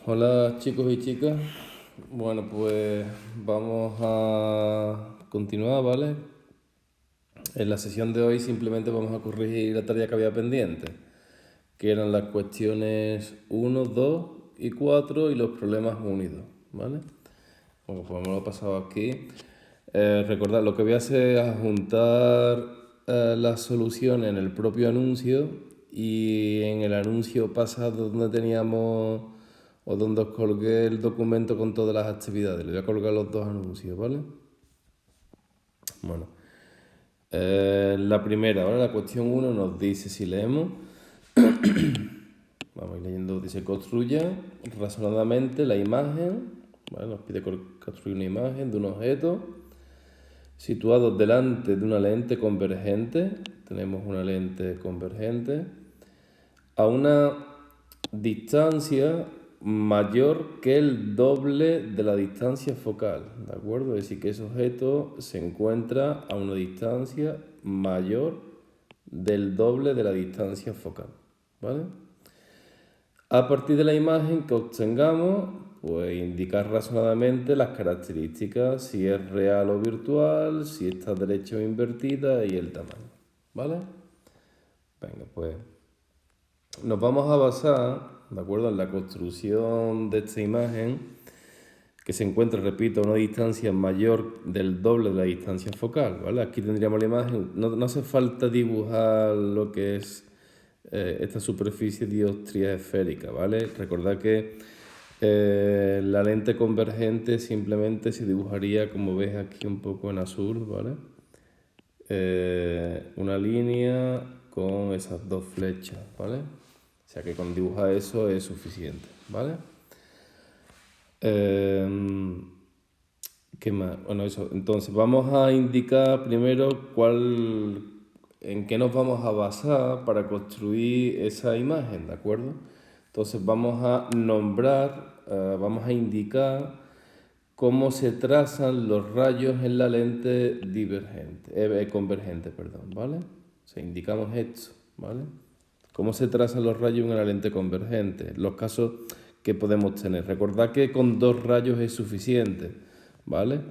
Hola chicos y chicas, bueno pues vamos a continuar, ¿vale? En la sesión de hoy simplemente vamos a corregir la tarea que había pendiente, que eran las cuestiones 1, 2 y 4 y los problemas unidos, ¿vale? Bueno, pues me lo he pasado aquí. Recordad, lo que voy a hacer es adjuntar las soluciones en el propio anuncio y en el anuncio pasado donde teníamos o donde os colgué el documento con todas las actividades. Le voy a colgar los dos anuncios, ¿vale? Bueno, la primera, ¿vale? La cuestión 1 nos dice, si leemos, vamos a ir leyendo, dice, construya razonadamente la imagen, ¿vale? Nos pide construir una imagen de un objeto situado delante de una lente convergente, tenemos una lente convergente, a una distancia mayor que el doble de la distancia focal, ¿de acuerdo? Es decir, que ese objeto se encuentra a una distancia mayor del doble de la distancia focal, ¿vale? A partir de la imagen que obtengamos, pues indicar razonadamente las características, si es real o virtual, si está derecha o invertida y el tamaño, ¿vale? Venga, pues nos vamos a basar, ¿de acuerdo?, en la construcción de esta imagen que se encuentra, repito, a una distancia mayor del doble de la distancia focal, ¿vale? Aquí tendríamos la imagen, no hace falta dibujar lo que es esta superficie dioptría esférica, ¿vale? Recordad que la lente convergente simplemente se dibujaría, como ves aquí un poco en azul, ¿vale? Una línea con esas dos flechas, ¿vale? O sea que con dibujar eso es suficiente, ¿vale? ¿Qué más? Bueno, eso. Entonces vamos a indicar primero en qué nos vamos a basar para construir esa imagen, ¿de acuerdo? Entonces vamos a nombrar, vamos a indicar cómo se trazan los rayos en la lente convergente, perdón, ¿vale? O sea, indicamos esto, ¿vale? Cómo se trazan los rayos en la lente convergente, los casos que podemos tener. Recordad que con dos rayos es suficiente, ¿vale?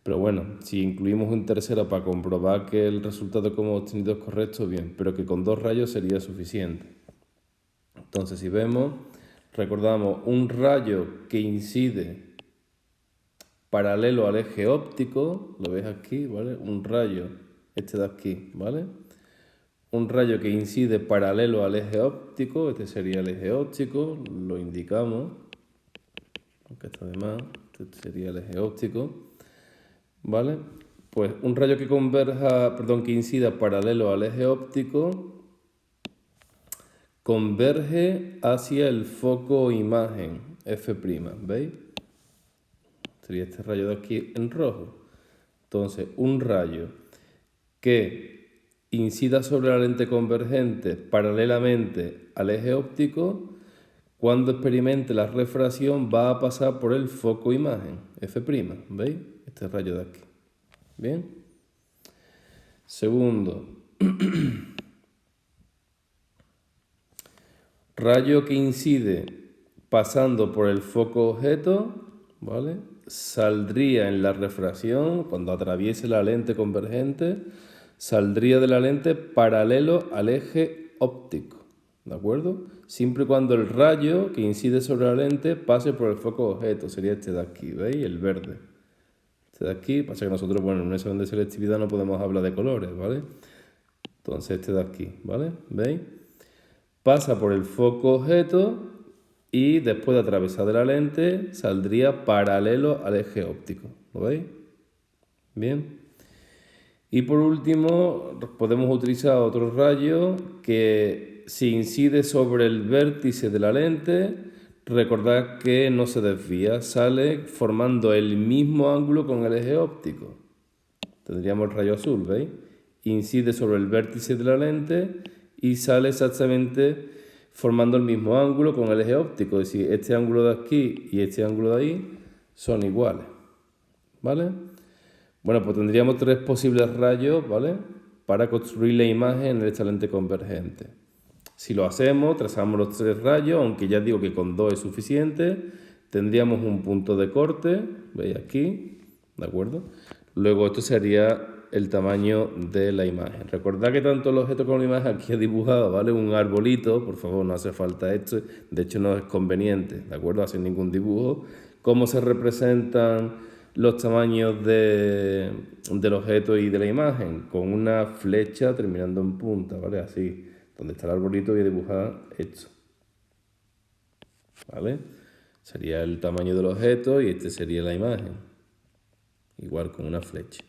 Pero bueno, si incluimos un tercero para comprobar que el resultado que hemos obtenido es correcto, bien, pero que con dos rayos sería suficiente. Entonces, si vemos, recordamos un rayo que incide paralelo al eje óptico, lo ves aquí, ¿vale? Un rayo, este de aquí, ¿vale? Un rayo que incide paralelo al eje óptico, este sería el eje óptico, lo indicamos, aunque está de más, este sería el eje óptico, ¿vale? Pues un rayo que incida paralelo al eje óptico, converge hacia el foco imagen, F', ¿veis? Sería este rayo de aquí en rojo. Entonces, un rayo que incida sobre la lente convergente paralelamente al eje óptico, cuando experimente la refracción va a pasar por el foco imagen, F', ¿veis? Este rayo de aquí. ¿Bien? Segundo, rayo que incide pasando por el foco objeto, ¿vale? Saldría en la refracción, cuando atraviese la lente convergente, saldría de la lente paralelo al eje óptico, ¿de acuerdo? Siempre y cuando el rayo que incide sobre la lente pase por el foco objeto, sería este de aquí, ¿veis? El verde. Este de aquí, pasa que nosotros, bueno, en un examen de selectividad no podemos hablar de colores, ¿vale? Entonces este de aquí, ¿vale? ¿Veis? Pasa por el foco objeto y después de atravesar de la lente saldría paralelo al eje óptico. ¿Lo veis? Bien. Y por último podemos utilizar otro rayo que si incide sobre el vértice de la lente, recordad que no se desvía, sale formando el mismo ángulo con el eje óptico. Tendríamos el rayo azul, ¿veis? Incide sobre el vértice de la lente y sale exactamente formando el mismo ángulo con el eje óptico. Es decir, este ángulo de aquí y este ángulo de ahí son iguales, ¿vale? Bueno, pues tendríamos tres posibles rayos, ¿vale?, para construir la imagen en esta lente convergente. Si lo hacemos, trazamos los 3 rayos, aunque ya digo que con 2 es suficiente, tendríamos un punto de corte, veis aquí, ¿de acuerdo? Luego esto sería el tamaño de la imagen. Recordad que tanto el objeto como la imagen aquí he dibujado, ¿vale? Un arbolito, por favor, no hace falta esto, de hecho no es conveniente, ¿de acuerdo? Hacer ningún dibujo. ¿Cómo se representan los tamaños del objeto y de la imagen? Con una flecha terminando en punta, ¿vale? Así, donde está el arbolito voy a dibujar esto, ¿vale? Sería el tamaño del objeto y este sería la imagen, igual con una flecha.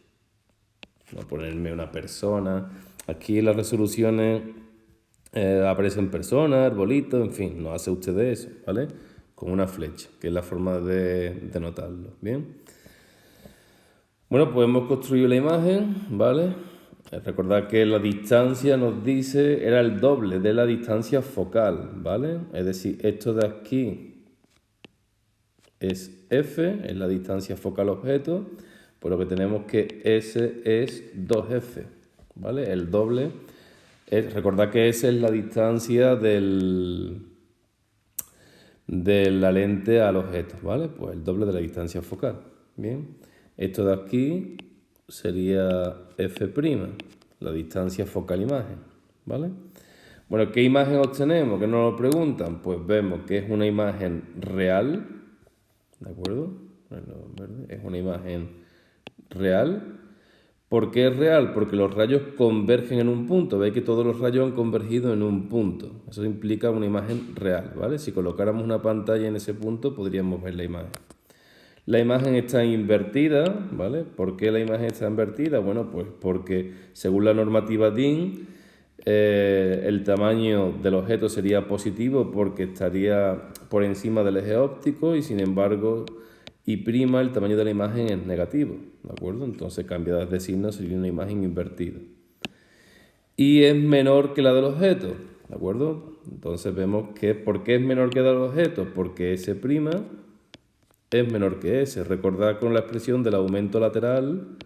Voy a ponerme una persona. Aquí las resoluciones aparecen personas, arbolitos, en fin, no hace usted eso, ¿vale? Con una flecha, que es la forma de notarlo, ¿bien? Bueno, pues hemos construido la imagen, ¿vale? Recordad que la distancia nos dice, era el doble de la distancia focal, ¿vale? Es decir, esto de aquí es F, es la distancia focal objeto, por lo que tenemos que S es 2F, ¿vale? El doble. Recordad que S es la distancia de la lente al objeto, ¿vale? Pues el doble de la distancia focal, ¿bien? Esto de aquí sería F', la distancia focal-imagen, ¿vale? Bueno, ¿qué imagen obtenemos? ¿Qué nos lo preguntan? Pues vemos que es una imagen real, ¿de acuerdo? Es una imagen real. ¿Por qué es real? Porque los rayos convergen en un punto. Veis que todos los rayos han convergido en un punto. Eso implica una imagen real, ¿vale? Si colocáramos una pantalla en ese punto, podríamos ver la imagen. La imagen está invertida, ¿vale? ¿Por qué la imagen está invertida? Bueno, pues porque según la normativa DIN, el tamaño del objeto sería positivo porque estaría por encima del eje óptico y sin embargo Y' el tamaño de la imagen es negativo, ¿de acuerdo? Entonces cambiada de signo sería una imagen invertida. Y es menor que la del objeto, ¿de acuerdo? Entonces vemos que ¿por qué es menor que la del objeto? Porque S' es menor que S. Recordad con la expresión del aumento lateral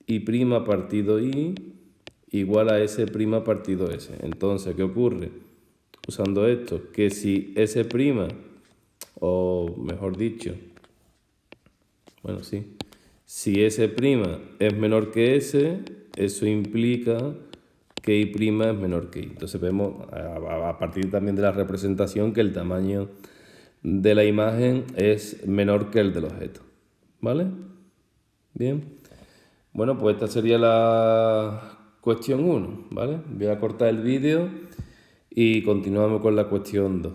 Y' partido I igual a S' partido S. Entonces, ¿qué ocurre? Usando esto, que si S', o mejor dicho, bueno, sí, si S' es menor que S, eso implica que I' es menor que I. Entonces vemos a partir también de la representación que el tamaño de la imagen es menor que el del objeto, ¿vale? Bien. Bueno, pues esta sería la cuestión 1, ¿vale? Voy a cortar el vídeo y continuamos con la cuestión 2.